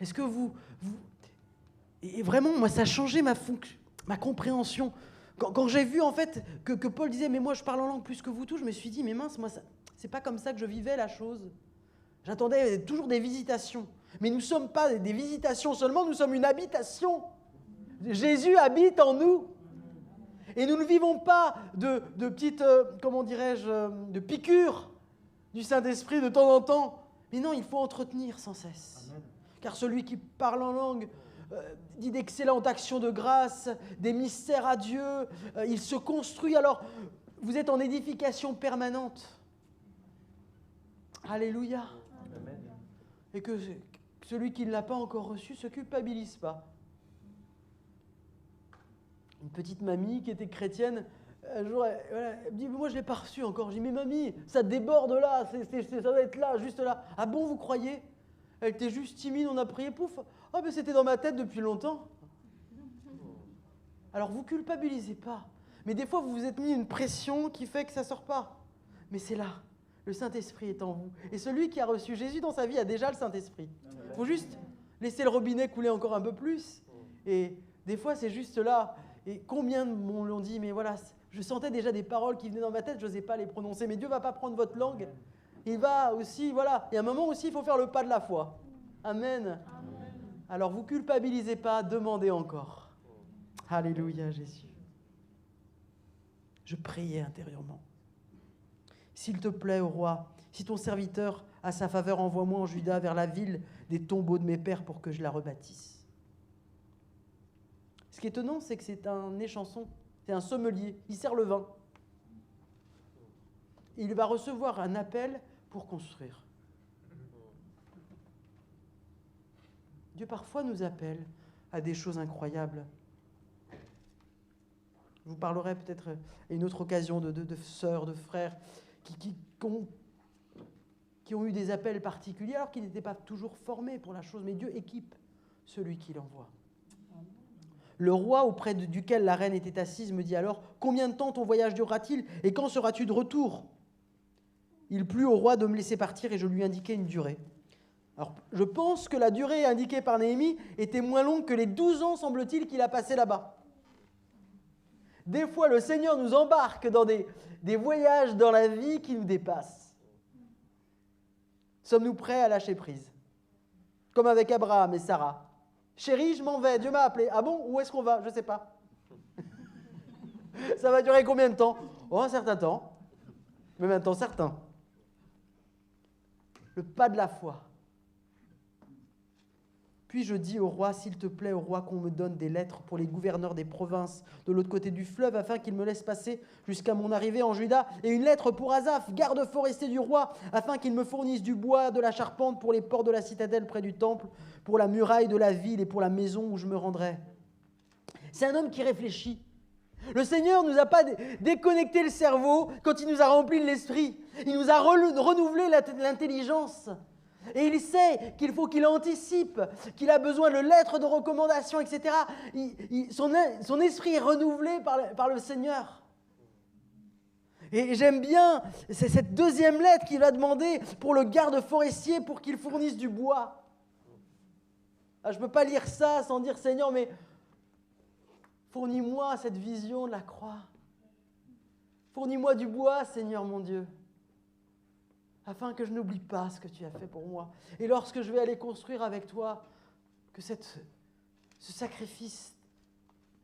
Est-ce que vous... Et vraiment, moi, ça a changé ma compréhension. Quand j'ai vu, en fait, que Paul disait « Mais moi, je parle en langue plus que vous tous », je me suis dit « Mais mince, moi, c'est pas comme ça que je vivais la chose. » J'attendais toujours des visitations. Mais nous ne sommes pas des visitations seulement, nous sommes une habitation. Jésus habite en nous. Et nous ne vivons pas de petites, de piqûres du Saint-Esprit de temps en temps. Mais non, il faut entretenir sans cesse. Amen. Car celui qui parle en langue dit d'excellentes actions de grâce, des mystères à Dieu. Il se construit. Alors, vous êtes en édification permanente. Alléluia. Amen. Et que celui qui ne l'a pas encore reçu ne se culpabilise pas. Une petite mamie qui était chrétienne, Un jour, elle me dit, moi je ne l'ai pas reçu encore. J'ai dit, mais mamie, ça déborde là, ça doit être là, juste là. Ah bon, vous croyez? Elle était juste timide, on a prié, pouf. Ah mais c'était dans ma tête depuis longtemps. Alors vous culpabilisez pas. Mais des fois, vous vous êtes mis une pression qui fait que ça ne sort pas. Mais c'est là. Le Saint-Esprit est en vous. Et celui qui a reçu Jésus dans sa vie a déjà le Saint-Esprit. Il faut juste laisser le robinet couler encore un peu plus. Et des fois, c'est juste là. Et combien m'ont dit, mais voilà, je sentais déjà des paroles qui venaient dans ma tête, je n'osais pas les prononcer. Mais Dieu ne va pas prendre votre langue. Il va aussi, voilà. Et à un moment aussi, il faut faire le pas de la foi. Amen. Alors, vous culpabilisez pas, demandez encore. Alléluia, Jésus. Je priais intérieurement. S'il te plaît, ô roi, si ton serviteur a sa faveur, envoie-moi en Juda vers la ville des tombeaux de mes pères pour que je la rebâtisse. Ce qui est étonnant, c'est que c'est un échanson, c'est un sommelier, il sert le vin. Il va recevoir un appel pour construire. Dieu parfois nous appelle à des choses incroyables. Je vous parlerai peut-être à une autre occasion de sœurs, de frères qui ont eu des appels particuliers alors qu'ils n'étaient pas toujours formés pour la chose, mais Dieu équipe celui qui l'envoie. Le roi auprès duquel la reine était assise me dit alors « Combien de temps ton voyage durera-t-il et quand seras-tu de retour ?» Il plut au roi de me laisser partir et je lui indiquai une durée. Alors, je pense que la durée indiquée par Néhémie était moins longue que les 12 ans, semble-t-il, qu'il a passé là-bas. Des fois, le Seigneur nous embarque dans des voyages dans la vie qui nous dépassent. Sommes-nous prêts à lâcher prise? Comme avec Abraham et Sarah. Chérie, je m'en vais, Dieu m'a appelé. Ah bon? Où est-ce qu'on va? Je ne sais pas. Ça va durer combien de temps? Oh, un certain temps. Même un temps certain. Le pas de la foi. Puis je dis au roi, s'il te plaît, au roi, qu'on me donne des lettres pour les gouverneurs des provinces de l'autre côté du fleuve, afin qu'ils me laissent passer jusqu'à mon arrivée en Juda, et une lettre pour Asaph, garde forestier du roi, afin qu'il me fournisse du bois, de la charpente pour les ports de la citadelle près du temple, pour la muraille de la ville et pour la maison où je me rendrai. C'est un homme qui réfléchit. Le Seigneur ne nous a pas déconnecté le cerveau quand il nous a rempli de l'esprit. Il nous a renouvelé l'intelligence. Et il sait qu'il faut qu'il anticipe, qu'il a besoin de lettres de recommandation, etc. Son esprit est renouvelé par le Seigneur. Et j'aime bien, c'est cette deuxième lettre qu'il a demandé pour le garde forestier pour qu'il fournisse du bois. Ah, je ne peux pas lire ça sans dire Seigneur, mais fournis-moi cette vision de la croix. Fournis-moi du bois, Seigneur mon Dieu, afin que je n'oublie pas ce que tu as fait pour moi. Et lorsque je vais aller construire avec toi, que ce sacrifice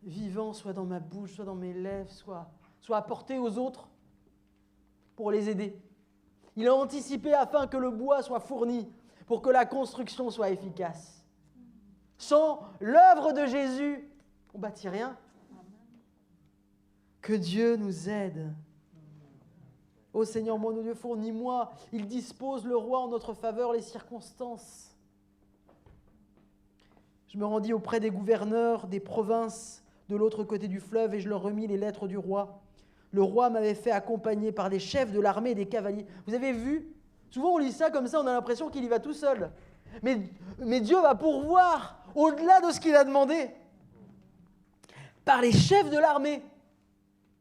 vivant soit dans ma bouche, soit dans mes lèvres, soit apporté aux autres pour les aider. Il a anticipé afin que le bois soit fourni, pour que la construction soit efficace. Sans l'œuvre de Jésus, on ne bâtit rien. Que Dieu nous aide. Ô Seigneur, mon Dieu, fournis-moi. Il dispose, le roi, en notre faveur, les circonstances. Je me rendis auprès des gouverneurs des provinces de l'autre côté du fleuve et je leur remis les lettres du roi. Le roi m'avait fait accompagner par les chefs de l'armée et des cavaliers. Vous avez vu? Souvent on lit ça comme ça, on a l'impression qu'il y va tout seul. Mais Dieu va pourvoir au-delà de ce qu'il a demandé. Par les chefs de l'armée.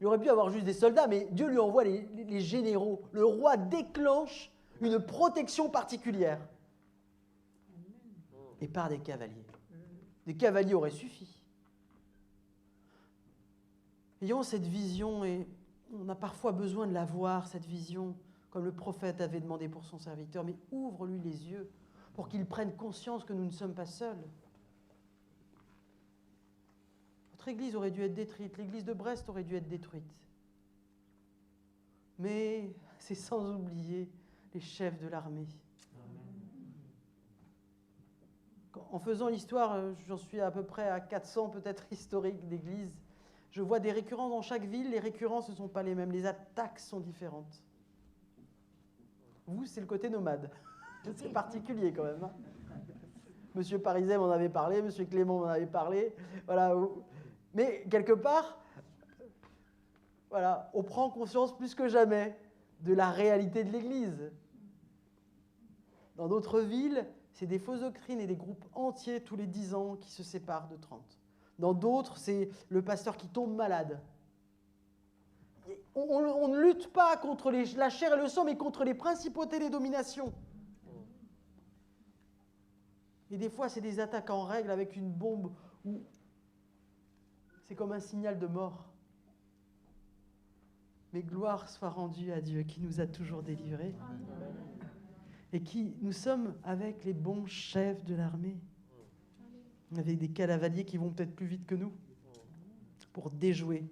Il aurait pu avoir juste des soldats, mais Dieu lui envoie les généraux. Le roi déclenche une protection particulière. Et par des cavaliers. Des cavaliers auraient suffi. Ayons cette vision, et on a parfois besoin de la voir, cette vision, comme le prophète avait demandé pour son serviteur, mais ouvre-lui les yeux pour qu'il prenne conscience que nous ne sommes pas seuls. Notre église aurait dû être détruite, l'église de Brest aurait dû être détruite. Mais c'est sans oublier les chefs de l'armée. En faisant l'histoire, j'en suis à peu près à 400 peut-être historiques d'églises. Je vois des récurrents dans chaque ville, les récurrents ce ne sont pas les mêmes, les attaques sont différentes. Vous, c'est le côté nomade. C'est particulier quand même. Hein. Monsieur Parizet m'en avait parlé, Monsieur Clément m'en avait parlé. Voilà. Mais quelque part, voilà, on prend conscience plus que jamais de la réalité de l'Église. Dans d'autres villes, c'est des fausses doctrines et des groupes entiers tous les 10 ans qui se séparent de 30. Dans d'autres, c'est le pasteur qui tombe malade. On ne lutte pas contre la chair et le sang, mais contre les principautés et les dominations. Et des fois, c'est des attaques en règle avec une bombe où c'est comme un signal de mort. Mais gloire soit rendue à Dieu qui nous a toujours délivrés et qui nous sommes avec les bons chefs de l'armée, avec des calavaliers qui vont peut-être plus vite que nous pour déjouer,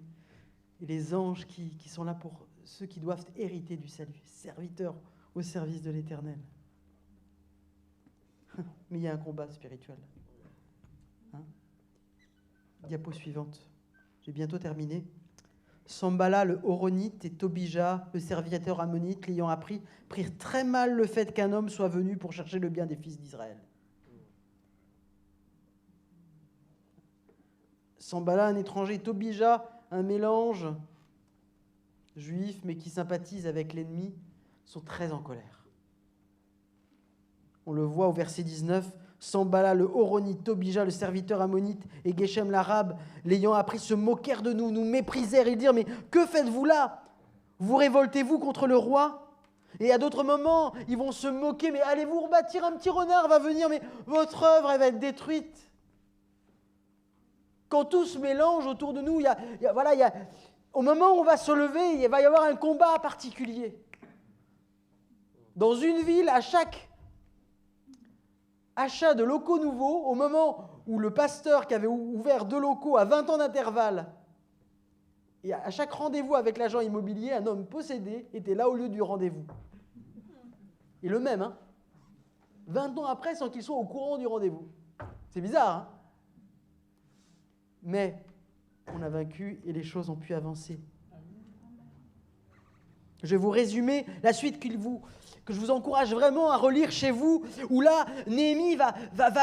et les anges qui sont là pour ceux qui doivent hériter du salut, serviteurs au service de l'Éternel. Mais il y a un combat spirituel. Diapo suivante. J'ai bientôt terminé. Sambala le Horonite et Tobija, le serviteur ammonite, l'ayant appris, prirent très mal le fait qu'un homme soit venu pour chercher le bien des fils d'Israël. Sambala, un étranger, Tobija, un mélange juif, mais qui sympathise avec l'ennemi, sont très en colère. On le voit au verset 19, Sambala, le Horonite, Tobija, le serviteur ammonite, et Geshem l'arabe, l'ayant appris, se moquèrent de nous, nous méprisèrent et dirent, mais que faites-vous là? Vous révoltez-vous contre le roi? Et à d'autres moments, ils vont se moquer, mais allez-vous rebâtir, un petit renard va venir, mais votre œuvre, elle va être détruite. Quand tout se mélange autour de nous, au moment où on va se lever, il va y avoir un combat particulier. Dans une ville, à chaque achat de locaux nouveaux, au moment où le pasteur qui avait ouvert 2 locaux à 20 ans d'intervalle, et à chaque rendez-vous avec l'agent immobilier, un homme possédé était là au lieu du rendez-vous. Et le même, 20 ans après, sans qu'il soit au courant du rendez-vous. C'est bizarre, Mais on a vaincu et les choses ont pu avancer. Je vais vous résumer la suite que je vous encourage vraiment à relire chez vous, où là, Néhémie va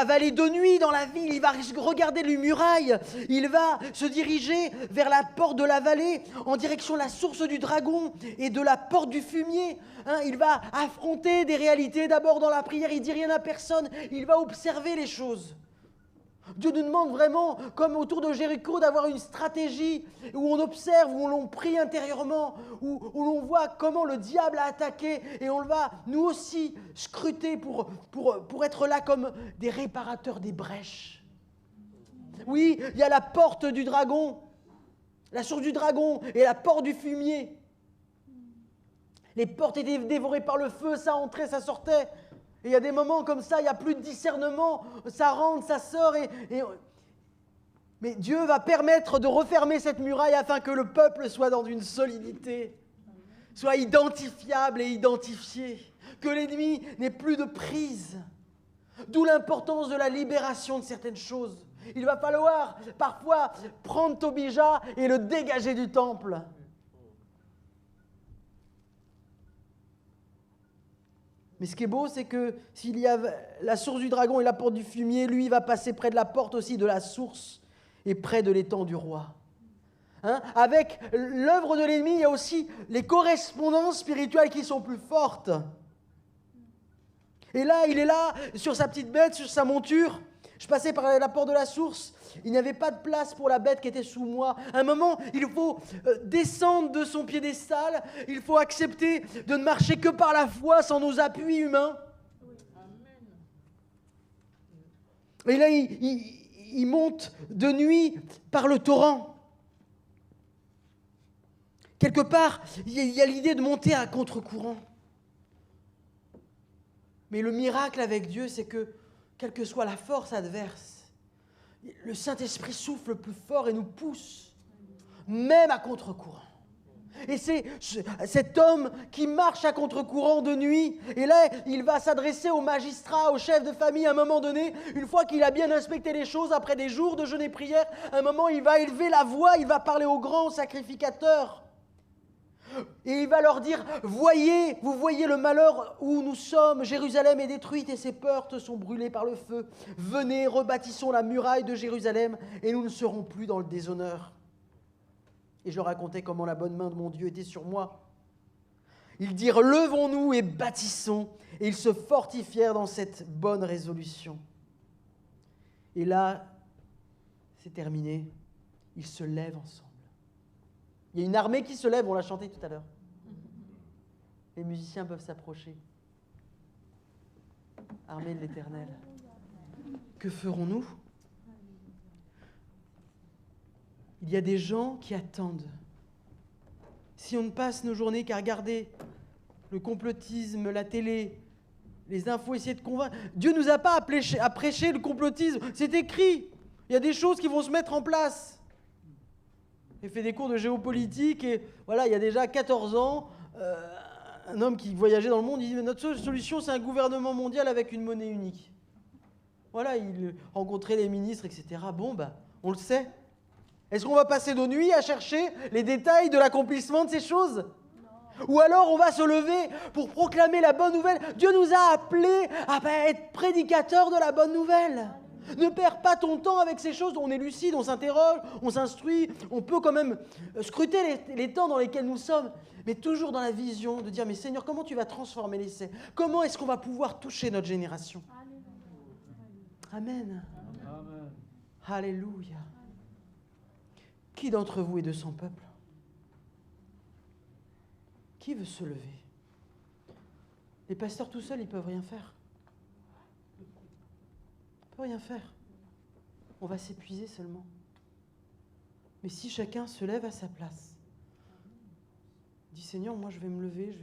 aller de nuit dans la ville, il va regarder les murailles, il va se diriger vers la porte de la vallée, en direction de la source du dragon et de la porte du fumier. Il va affronter des réalités, d'abord dans la prière, il ne dit rien à personne, il va observer les choses. Dieu nous demande vraiment, comme autour de Jéricho, d'avoir une stratégie où on observe, où on prie intérieurement, où l'on voit comment le diable a attaqué et on va nous aussi scruter pour être là comme des réparateurs des brèches. Oui, il y a la porte du dragon, la source du dragon et la porte du fumier. Les portes étaient dévorées par le feu, ça entrait, ça sortait. Et il y a des moments comme ça, il n'y a plus de discernement, ça rentre, ça sort. Mais Dieu va permettre de refermer cette muraille afin que le peuple soit dans une solidité, soit identifiable et identifié, que l'ennemi n'ait plus de prise. D'où l'importance de la libération de certaines choses. Il va falloir parfois prendre Tobija et le dégager du temple. Mais ce qui est beau, c'est que s'il y a la source du dragon et la porte du fumier, lui, il va passer près de la porte aussi de la source et près de l'étang du roi. Avec l'œuvre de l'ennemi, il y a aussi les correspondances spirituelles qui sont plus fortes. Et là, il est là, sur sa petite bête, sur sa monture. Je passais par la porte de la source. Il n'y avait pas de place pour la bête qui était sous moi. À un moment, il faut descendre de son piédestal. Il faut accepter de ne marcher que par la foi, sans nos appuis humains. Et là, il monte de nuit par le torrent. Quelque part, il y a l'idée de monter à contre-courant. Mais le miracle avec Dieu, c'est que, quelle que soit la force adverse, le Saint-Esprit souffle plus fort et nous pousse, même à contre-courant. Et c'est cet homme qui marche à contre-courant de nuit, et là, il va s'adresser au magistrat, au chef de famille à un moment donné, une fois qu'il a bien inspecté les choses, après des jours de jeûne et prière, à un moment, il va élever la voix, il va parler aux grands sacrificateurs. Et il va leur dire, vous voyez le malheur où nous sommes, Jérusalem est détruite et ses portes sont brûlées par le feu. Venez, rebâtissons la muraille de Jérusalem et nous ne serons plus dans le déshonneur. Et je racontais comment la bonne main de mon Dieu était sur moi. Ils dirent « Levons-nous et bâtissons ». Et ils se fortifièrent dans cette bonne résolution. Et là, c'est terminé. Ils se lèvent ensemble. Il y a une armée qui se lève, on l'a chanté tout à l'heure. Les musiciens peuvent s'approcher. Armée de l'Éternel. Que ferons-nous? Il y a des gens qui attendent. Si on ne passe nos journées qu'à regarder le complotisme, la télé, les infos, essayer de convaincre. Dieu ne nous a pas appelés à prêcher le complotisme. C'est écrit. Il y a des choses qui vont se mettre en place. J'ai fait des cours de géopolitique et voilà, il y a déjà 14 ans, un homme qui voyageait dans le monde, il dit « Notre seule solution, c'est un gouvernement mondial avec une monnaie unique. » Voilà, il rencontrait les ministres, etc. Bon, on le sait. Est-ce qu'on va passer nos nuits à chercher les détails de l'accomplissement de ces choses ? Ou alors on va se lever pour proclamer la bonne nouvelle. Dieu nous a appelés à être prédicateurs de la bonne nouvelle. Ne perds pas ton temps avec ces choses. On est lucide, on s'interroge, on s'instruit. On peut quand même scruter les temps dans lesquels nous sommes. Mais toujours dans la vision de dire, mais Seigneur, comment tu vas transformer l'essai ? Comment est-ce qu'on va pouvoir toucher notre génération ? Amen. Amen. Alléluia. Qui d'entre vous est de son peuple ? Qui veut se lever ? Les pasteurs tout seuls, ils ne peuvent rien faire. Ils ne peuvent rien faire. On va s'épuiser seulement. Mais si chacun se lève à sa place, dit Seigneur, moi je vais me lever,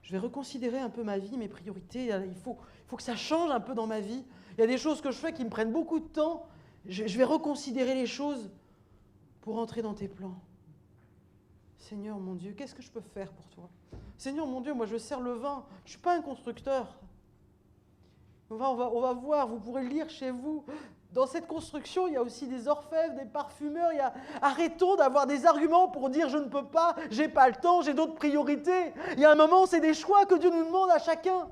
je vais reconsidérer un peu ma vie, mes priorités. Il faut que ça change un peu dans ma vie. Il y a des choses que je fais qui me prennent beaucoup de temps. Je vais reconsidérer les choses pour entrer dans tes plans. Seigneur, mon Dieu, qu'est-ce que je peux faire pour toi ? Seigneur, mon Dieu, moi je sers le vin. Je ne suis pas un constructeur. On va voir, vous pourrez lire chez vous. Dans cette construction, il y a aussi des orfèvres, des parfumeurs. Arrêtons d'avoir des arguments pour dire je ne peux pas, j'ai pas le temps, j'ai d'autres priorités. Il y a un moment, c'est des choix que Dieu nous demande à chacun.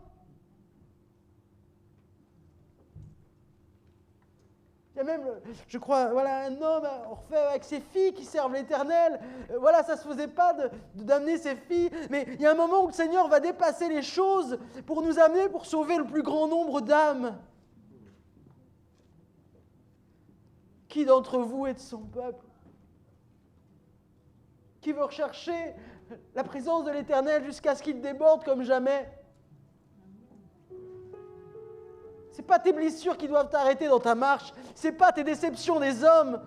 Il y a même, je crois, un homme orfèvre avec ses filles qui servent l'Éternel. Ça ne se faisait pas d'amener ses filles. Mais il y a un moment où le Seigneur va dépasser les choses pour nous amener, pour sauver le plus grand nombre d'âmes. Qui d'entre vous est de son peuple ? Qui veut rechercher la présence de l'Éternel jusqu'à ce qu'il déborde comme jamais ? Ce n'est pas tes blessures qui doivent t'arrêter dans ta marche. Ce n'est pas tes déceptions des hommes.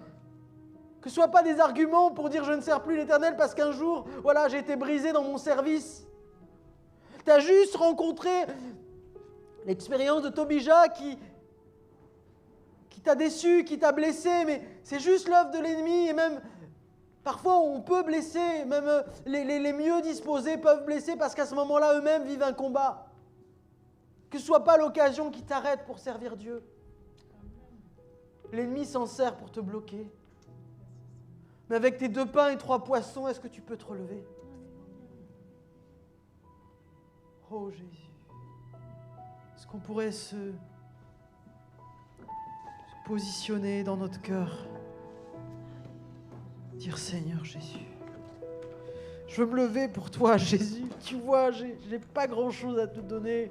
Que ce ne soit pas des arguments pour dire je ne sers plus l'Éternel parce qu'un jour, j'ai été brisé dans mon service. Tu as juste rencontré l'expérience de Tobija qui t'a déçu, qui t'a blessé, mais c'est juste l'œuvre de l'ennemi. Et même, parfois, on peut blesser. Même les mieux disposés peuvent blesser parce qu'à ce moment-là, eux-mêmes vivent un combat. Que ce ne soit pas l'occasion qui t'arrête pour servir Dieu. L'ennemi s'en sert pour te bloquer. Mais avec tes 2 pains et 3 poissons, est-ce que tu peux te relever ? Oh Jésus. Est-ce qu'on pourrait se positionner dans notre cœur ? Dire Seigneur Jésus. Je veux me lever pour toi Jésus. Tu vois, j'ai pas grand-chose à te donner.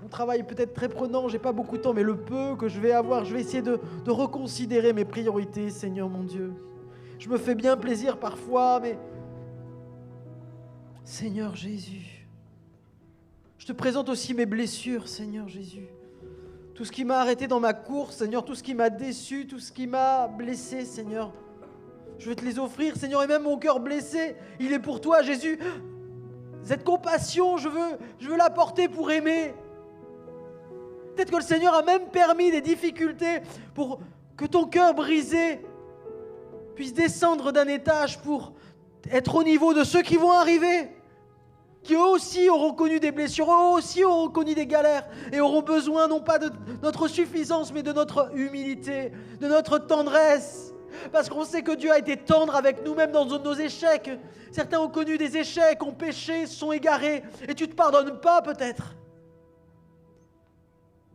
Mon travail est peut-être très prenant, j'ai pas beaucoup de temps, mais le peu que je vais avoir, je vais essayer de reconsidérer mes priorités, Seigneur mon Dieu. Je me fais bien plaisir parfois, mais Seigneur Jésus, je te présente aussi mes blessures, Seigneur Jésus. Tout ce qui m'a arrêté dans ma course, Seigneur, tout ce qui m'a déçu, tout ce qui m'a blessé, Seigneur. Je veux te les offrir, Seigneur, et même mon cœur blessé, il est pour toi, Jésus. Cette compassion, je veux la porter pour aimer. Peut-être que le Seigneur a même permis des difficultés pour que ton cœur brisé puisse descendre d'un étage pour être au niveau de ceux qui vont arriver, qui eux aussi auront connu des blessures, eux aussi auront connu des galères et auront besoin non pas de notre suffisance, mais de notre humilité, de notre tendresse. Parce qu'on sait que Dieu a été tendre avec nous, même dans nos échecs. Certains ont connu des échecs, ont péché, se sont égarés, et tu ne te pardonnes pas peut-être.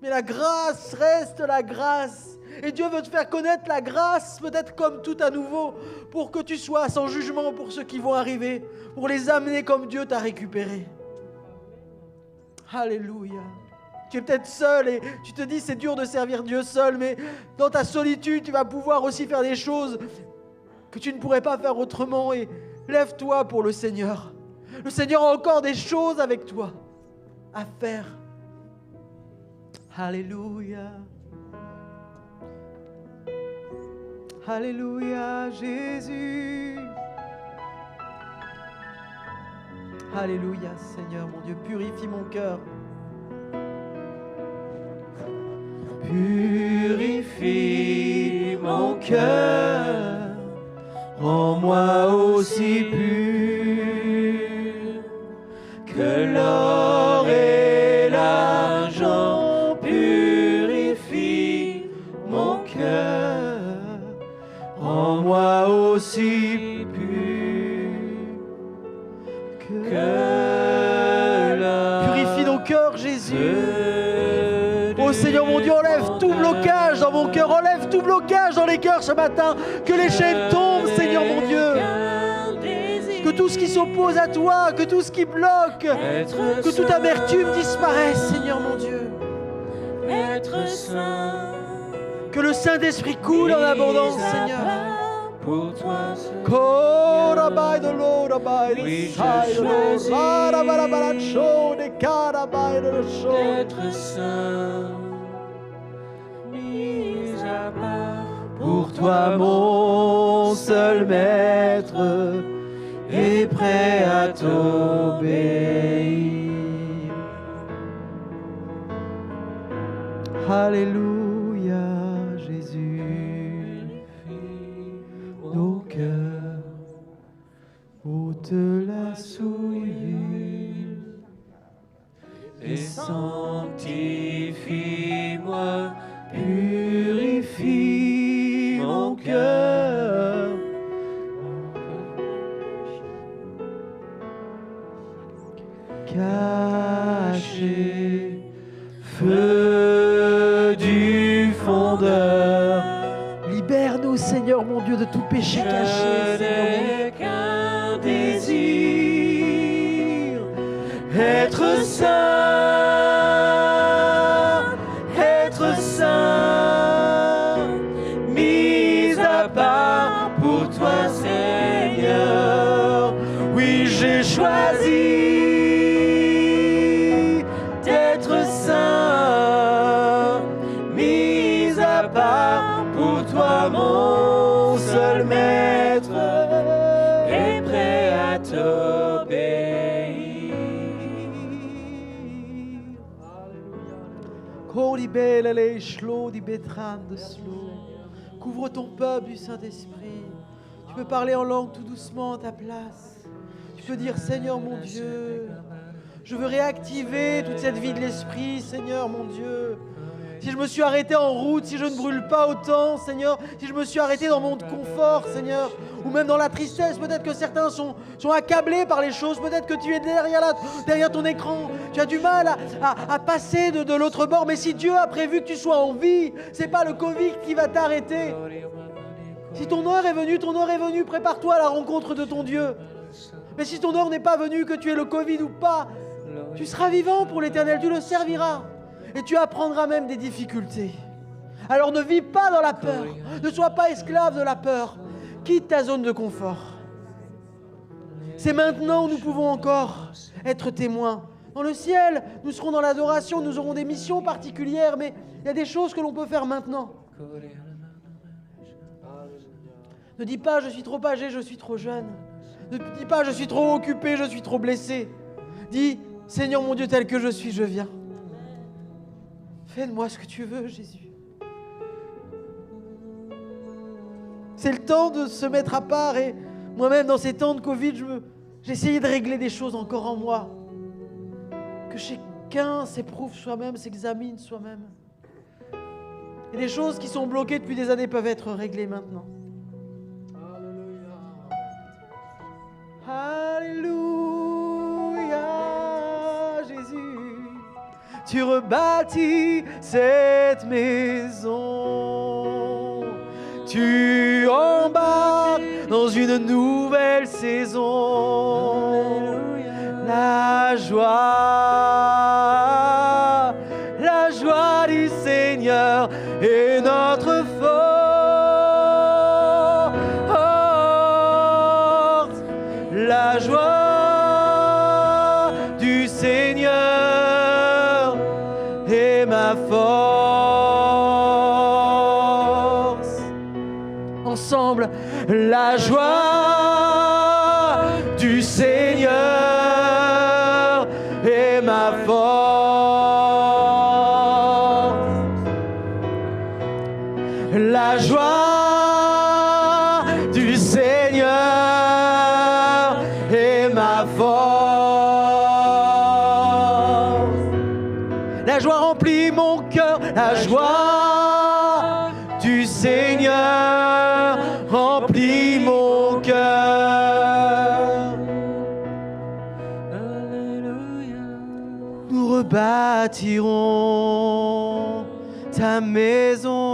Mais la grâce reste la grâce. Et Dieu veut te faire connaître la grâce, peut-être comme tout à nouveau, pour que tu sois sans jugement pour ceux qui vont arriver, pour les amener comme Dieu t'a récupéré. Alléluia. Tu es peut-être seul et tu te dis c'est dur de servir Dieu seul, mais dans ta solitude, tu vas pouvoir aussi faire des choses que tu ne pourrais pas faire autrement. Et lève-toi pour le Seigneur. Le Seigneur a encore des choses avec toi à faire. Alléluia. Alléluia, Jésus. Alléluia, Seigneur, mon Dieu, purifie mon cœur. Purifie mon cœur, rends-moi aussi pur que l'or et l'argent. Purifie mon cœur, rends-moi aussi pur que l'or. Purifie nos cœurs, Jésus. Oh Seigneur mon Dieu, enlève tout blocage dans mon cœur, enlève tout blocage dans les cœurs ce matin, que les chaînes tombent, Seigneur mon Dieu, que tout ce qui s'oppose à toi, que tout ce qui bloque, que toute amertume disparaisse, Seigneur mon Dieu, que le Saint-Esprit coule en abondance, Seigneur. Pour toi, d'être saint, mis à part. Pour toi, mon seul maître est prêt à t'obéir. Alléluia, Jésus. Nos cœurs, ôte la souillure et sanctifie-moi, purifie mon cœur. Caché, feu du fondeur, libère-nous, Seigneur mon Dieu, de tout péché caché. Je n'ai qu'un Désir, être saint, mis à part pour toi, Seigneur. Oui, j'ai choisi d'être saint, mis à part pour toi, mon seul maître est prêt à t'obéir. Couvre ton peuple du Saint-Esprit. Tu peux parler en langue tout doucement à ta place. Tu peux dire, Seigneur mon Dieu, je veux réactiver toute cette vie de l'Esprit, Seigneur mon Dieu. Si je me suis arrêté en route, si je ne brûle pas autant, Seigneur, si je me suis arrêté dans mon confort, Seigneur, ou même dans la tristesse, peut-être que certains sont accablés par les choses, peut-être que tu es derrière ton écran, tu as du mal à passer de l'autre bord, mais si Dieu a prévu que tu sois en vie, c'est pas le Covid qui va t'arrêter. Si ton heure est venue, prépare-toi à la rencontre de ton Dieu. Mais si ton heure n'est pas venue, que tu aies le Covid ou pas, tu seras vivant pour l'Éternel, tu le serviras. Et tu apprendras même des difficultés. Alors ne vis pas dans la peur. Ne sois pas esclave de la peur. Quitte ta zone de confort. C'est maintenant où nous pouvons encore être témoins. Dans le ciel, nous serons dans l'adoration, nous aurons des missions particulières, mais il y a des choses que l'on peut faire maintenant. Ne dis pas, je suis trop âgé, je suis trop jeune. Ne dis pas, je suis trop occupé, je suis trop blessé. Dis, Seigneur mon Dieu, tel que je suis, je viens. Fais de moi ce que tu veux, Jésus. C'est le temps de se mettre à part et moi-même, dans ces temps de Covid, j'ai essayé de régler des choses encore en moi. Que chacun s'éprouve soi-même, s'examine soi-même. Et des choses qui sont bloquées depuis des années peuvent être réglées maintenant. Alléluia, Jésus. tu rebâtis cette maison. Tu embarques dans une nouvelle saison. La joie du Seigneur est notre force. La joie du Seigneur est ma force. Ensemble, la joie du Seigneur est ma force. La joie du Seigneur est ma force. La joie remplit mon cœur, la joie du Seigneur remplit mon cœur. Nous rebâtirons ta maison.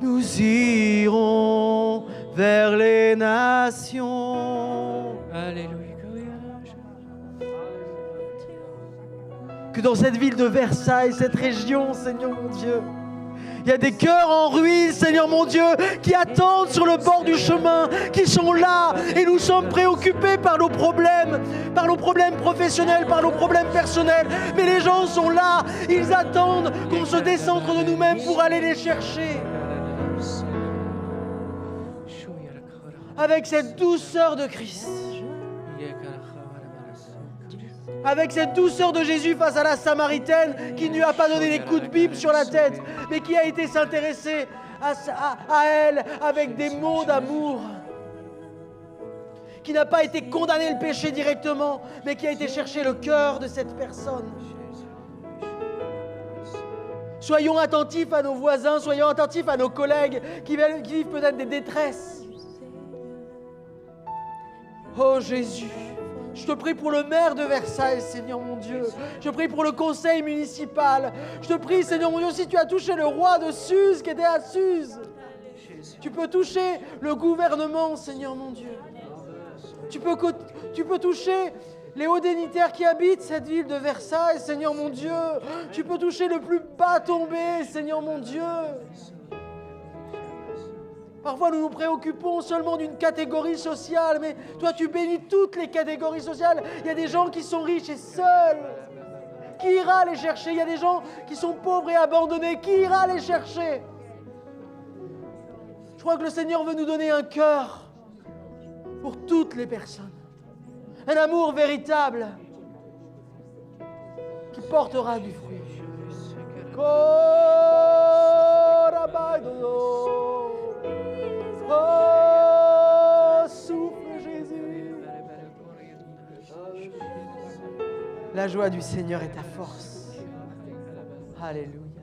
Nous irons vers les nations. Alléluia. Que dans cette ville de Versailles, cette région, Seigneur mon Dieu, il y a des cœurs en ruine, Seigneur mon Dieu, qui attendent sur le bord du chemin, qui sont là, et nous sommes préoccupés par nos problèmes professionnels, par nos problèmes personnels. Mais les gens sont là, ils attendent qu'on se décentre de nous-mêmes pour aller les chercher. Avec cette douceur de Christ, avec cette douceur de Jésus face à la Samaritaine qui ne lui a pas donné des coups de Bible sur la tête, mais qui a été s'intéresser à elle avec des mots d'amour, qui n'a pas été condamné le péché directement, mais qui a été chercher le cœur de cette personne. Soyons attentifs à nos voisins, soyons attentifs à nos collègues qui vivent peut-être des détresses. Oh Jésus, je te prie pour le maire de Versailles, Seigneur mon Dieu. Je prie pour le conseil municipal. Je te prie, Seigneur mon Dieu, si tu as touché le roi de Suse qui était à Suse, tu peux toucher le gouvernement, Seigneur mon Dieu. Tu peux toucher les hauts dignitaires qui habitent cette ville de Versailles, Seigneur mon Dieu. Tu peux toucher le plus bas tombé, Seigneur mon Dieu. Parfois, nous nous préoccupons seulement d'une catégorie sociale, mais toi, tu bénis toutes les catégories sociales. Il y a des gens qui sont riches et seuls. Qui ira les chercher? Il y a des gens qui sont pauvres et abandonnés. Qui ira les chercher? Je crois que le Seigneur veut nous donner un cœur pour toutes les personnes. Un amour véritable qui portera du fruit. Oh, souffle Jésus. La joie du Seigneur est ta force. Alléluia.